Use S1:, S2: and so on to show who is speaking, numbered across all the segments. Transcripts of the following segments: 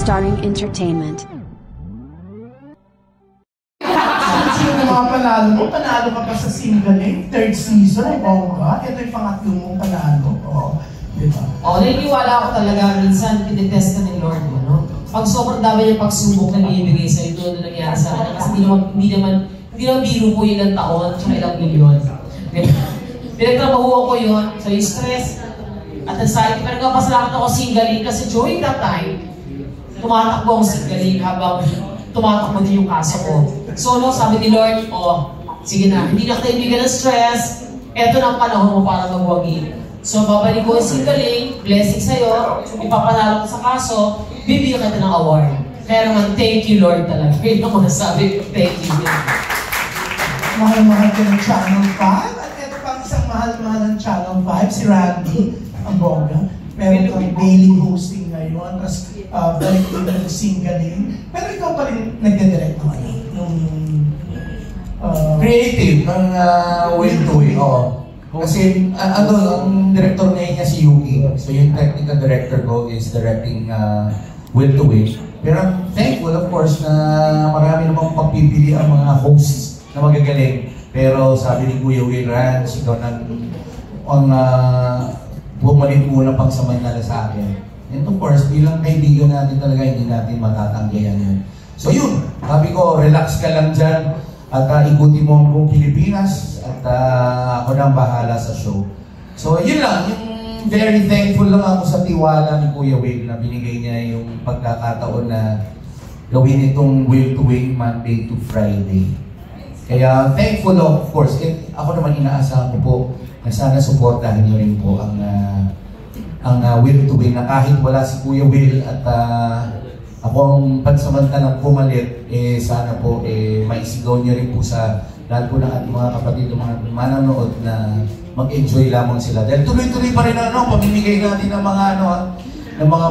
S1: Starring Entertainment.
S2: Sino mga panalo mo? Panalo ka pa sa single, third season, bongga. Ito yung pangatlo mong panalo. Diba?
S3: Naniniwala ako talaga, minsan pinitest ka ni Lord, no? Pag sobrang dami yung pagsubok na ibibigay sa'yo, ito na nangyari sa akin. Kasi hindi naman biro po ilang taon, tsaka ilang milyon. Pinagtrabahuan ko yun, so yung stress, at anxiety, pero nagpapasalamat ako singling kasi during that time, tumatakbo akong singling habang tumatakbo din yung kaso ko. So, sabi ni Lord, sige na, hindi na kayo bigyan ng stress, eto na ang panahon mo para magwagi. So, babalik ko yung singling, blessing sa'yo, ipapanalo ko sa kaso, bibigyan kita ng award. Kaya naman, thank you Lord talaga. Yun ako nasabi, thank you.
S2: Mahal-mahal ka ng Channel 5, at ito pang isang mahal-mahal ng Channel 5, si Randy, ang bongga. Meron kang daily hosting ngayon, tapos balik din ng singling. Pero ikaw pa rin nagde-direct naman yung
S4: creative ng Will to Will. Kasi ang director ngayon niya si Yuki. So yung technical director ko is directing Will to Will. Pero I'm thankful of course na marami namang pagpipili ang mga hosts na magagaling. Pero sabi ni Kuya Will Rans, ikaw ang bumalik muna pang samantala sa akin. And of course, bilang kaibigan natin talaga, hindi natin matatanggayan yun. So yun, sabi ko, relax ka lang dyan at ikutin mo ang buong Pilipinas at ako na bahala sa show. So yun lang, yung very thankful lang ako sa tiwala ni Kuya Will na binigay niya yung pagkakataon na gawin itong Will to Will Monday to Friday. Kaya thankful of course, ako naman inaasahan ko po na sana suportahan niyo rin po ang Will to Will na kahit wala si Kuya Will at ako ang pansamantalang pumalit, sana po maisigaw niyo rin po sa lahat po ng ating mga kapatid, mga manonood na mag-enjoy lamang sila. Dahil tuloy-tuloy pa rin pamimigay natin ng mga ng mga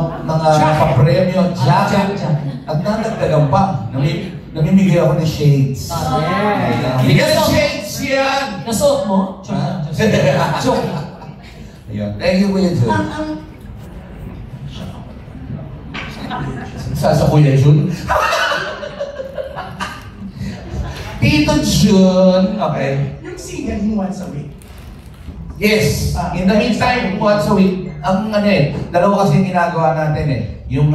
S4: papremyo, jacket, at nadagdagan pa. Namimigay ako ng shades. Bigyan ng shades yan!
S3: Nasuot mo? Joke.
S4: Ayun. Thank you, Kuya Jun. Sa Kuya Jun? Tito Jun. Okay.
S2: yung singling once a week.
S4: Yes. In the meantime, once a week, ang dalawa kasi ginagawa natin yung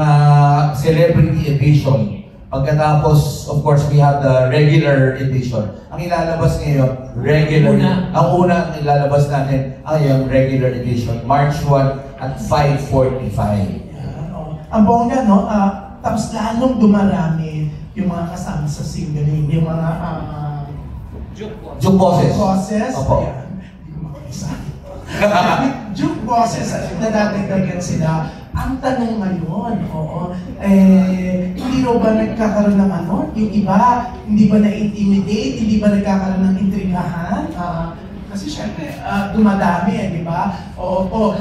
S4: celebrity edition. Pagkatapos, of course, we have the regular edition. Ang ilalabas ngayon, regular. Ang una ilalabas natin ay yung regular edition, March 1 at 5:45.
S2: Ang bongga, no? Tapos lalong dumarami yung mga kasama sa singling, yung mga
S4: Juke bosses.
S2: Opo. Juke bosses, nadadagdagan sila. Ang tanong ngayon, hindi raw ba nagkakaroon ng yung iba, hindi ba na-intimidate, hindi ba nagkakaroon ng intrigahan? Kasi syempre, dumadami di ba?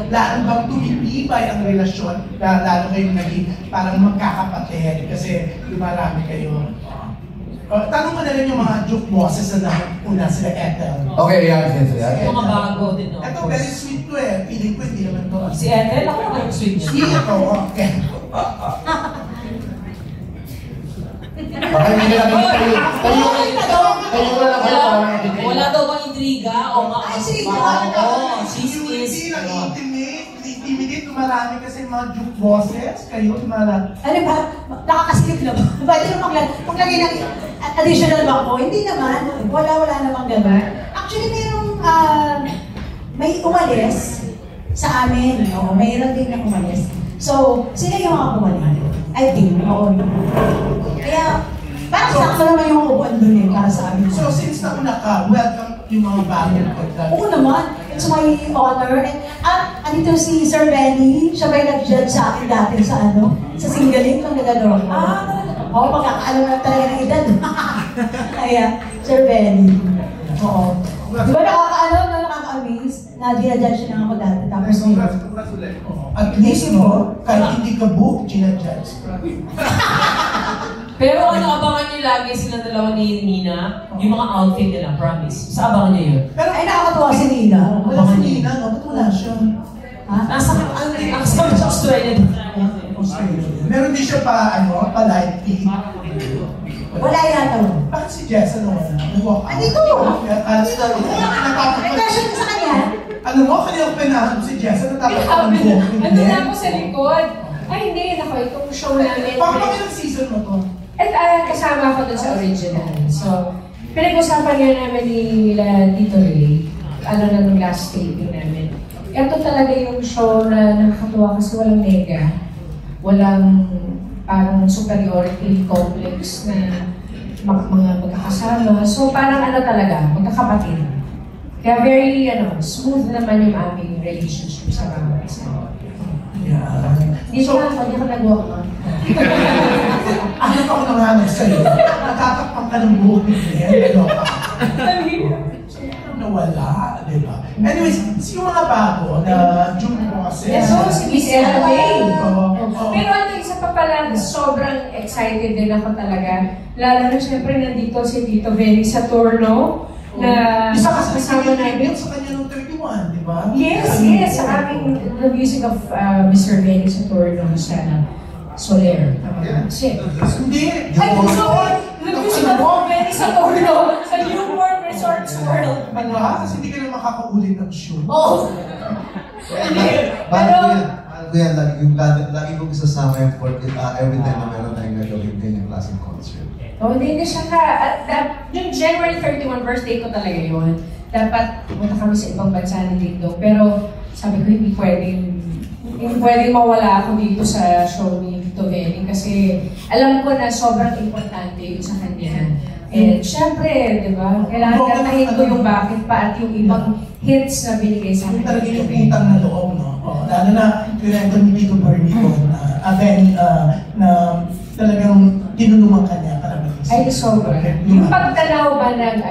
S2: Lalo bang tumitibay ang relasyon, lalo kayong naging parang magkakapatid kasi dumarami kayo. Tanong ko na rin yung mga juke bosses na una sila Ethel.
S4: Okay, yan.
S3: Mga bago din, no?
S2: Ito, very sweet to Feeling ko hindi naman to.
S3: Si Ethel, ako naman sweet niya.
S2: Ito, okay.
S4: Baka hindi lang kayo lang kayo
S3: Wala daw bang intriga o mga
S2: hindi lang intimidate, marami kasi mga juke bosses, kayo marami.
S5: Ano ba? Nakakaskip na ba? Pwede na maglagay ng additional ba ko? Hindi naman. Wala namang gano'n. Actually, may umalis sa amin. Mayroon din na umalis. So, sila yung mga umalis. I think, Kaya, parang sakto naman yung upuan dun para sa amin.
S2: So, since nauna ka, welcome yung mga bagong pagkakas.
S5: Oo naman. It's my honor. And andito si Sir Benny. Siya ba'y nag-judge sa akin dati sa singling nung nag-adoro ko? Magkakaalam na talaga ng edad. Kaya, Sir Benny. Oo. Di ba nakaka-amaze na ginajudge na ako dati. Tapos
S2: at least, kahit hindi ka book, ginajudge.
S3: Pero abangan niyo lagi sila dalawa ni Nina, yung mga outfit nila, promise. Sa abangan niyo yun.
S5: Pero ay nakakatuwa si Nina.
S2: Wala si Nina, no? Ba't wala siya?
S5: Ha?
S3: Ang Australia.
S2: Australia. Meron din siya pa, light feed.
S5: Wala yata mo.
S2: Bakit si Jess, wala? Nag-walk out.
S5: Andito! May question ka sa kanya?
S2: Alam mo, kanina pinahan si Jess, natapos ka ng walking
S1: Ano na ako sa likod? Ay, hindi. Nako, itong show namin.
S2: Pang ilang season mo to?
S1: At kasama ako dun sa original. So, pinag-usapan nga namin ni Tito Ray, na nung last taping namin. Ito talaga yung show na nakakatuwa kasi walang nega. Walang parang superiority complex na mga magkakasama. So, parang talaga, magkakapatid. Kaya very, smooth naman yung aming relationship sa mga kasama.
S2: Yeah.
S1: Hindi ko nag-walk on.
S2: Ano pa ako nanganag sa'yo? Natatakpan ka ng buhok ni Glenn. Ano ka? Nawala, di ba? Anyways, yung mga bago na June po kasi.
S1: Yes, so si Miss Ella May.
S2: Oo.
S1: Pero isa pa pala, sobrang excited din ako talaga. Lalo na syempre nandito si Tito Benny Saturno. Na
S2: Isa kasi
S1: kasama namin.
S2: sa kanya nung 31, di ba?
S1: Yes. Sa aming the music of Mr. Benny Saturno sa Soler. Shit.
S2: Hindi.
S1: Ay, sorry! The music of Benny Saturno sa Newport Resorts World.
S2: Ano ha? Kasi hindi ka na makakaulit ng show.
S1: Oh!
S6: Pero, Kuya, lagi kong isasama yung every time na meron tayong gagawin din yung klaseng concert.
S1: Oh, hindi siya yung January 31 birthday ko talaga yun. Dapat pumunta kami sa ibang bansa ni Lindo. Pero sabi ko, hindi pwedeng mawala ako dito sa show ni Tito Benny kasi alam ko na sobrang importante yun sa kanya. And syempre, di ba, kailangan kantahin ko yung bakit pa at yung ibang hits na binigay sa
S2: Yung
S1: akin.
S2: talaga yung utang na loob, no? Lalo na kwento ni Tito Bernie ko Benny, na talagang tinulungan ka niya para maging
S1: Ay, sobra. Yung pagtanaw ba ng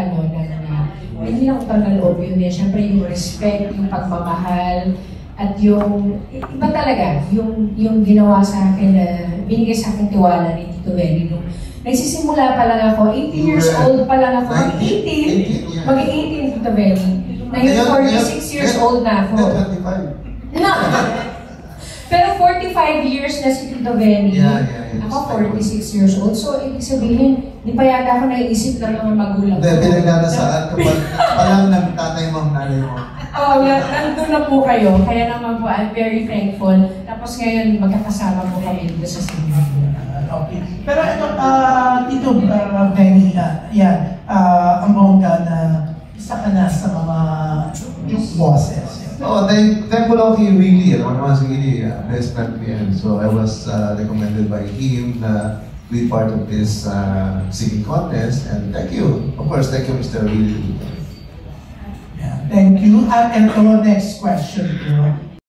S1: hindi lang utang na loob yun eh. Syempre yung respect, yung pagmamahal, at yung, iba talaga, yung ginawa sa akin na binigay sa akin tiwala ni Tito Benny nung nagsisimula pa lang ako, 18 years old pa lang ako, mag-18 Tito Benny. Ngayon 46 years old na ako.
S6: 25.
S1: No. Pero 45 years na si Tito Benny.
S6: Yeah.
S1: Ako 46 years old. So, ibig sabihin, di pa yata ako naiisip ng mga magulang ko.
S6: Hindi, pinagdadasaan kapag palang ng tatay mo, nanay mo.
S1: Oo, nandun na po kayo. Kaya naman po, I'm very thankful. Tapos ngayon, magkakasama po kami dito sa Singapore.
S2: Okay. Pero ito, Tito Benny, ang bongga na isa ka na sa mga yung bosses.
S6: Oh, thankful ako kay Willie. Alam naman si Willie, best friend ko yan. So I was recommended by him na be part of this singing contest. And thank you. Of course, thank you, Mr. Willie.
S2: Yeah, thank you. And ito, next question ko.